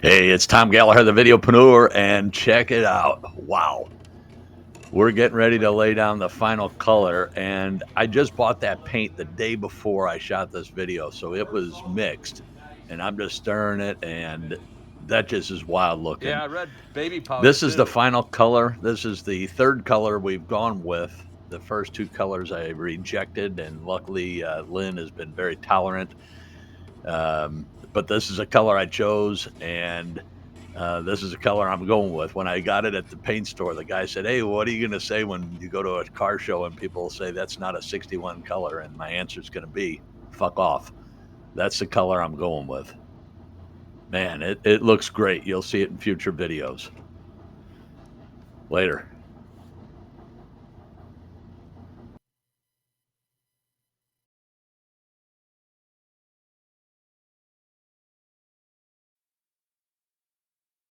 Hey, it's Tom Gallagher, the Videopreneur, and check it out. Wow. We're getting ready to lay down the final color, and I just bought that paint the day before I shot this video, so it was mixed, and I'm just stirring it, and that just is wild Yeah, looking. I read baby powder This is the too. final color. This is the third color we've gone with. The first two colors I rejected, and luckily Lynn has been very tolerant. But this is a color I chose, and this is a color I'm going with. When I got it at the paint store, the guy said, "Hey, what are you going to say when you go to a car show and people say that's not a 61 color?" And my answer is going to be, "Fuck off." That's the color I'm going with. Man, it looks great. You'll see it in future videos. Later.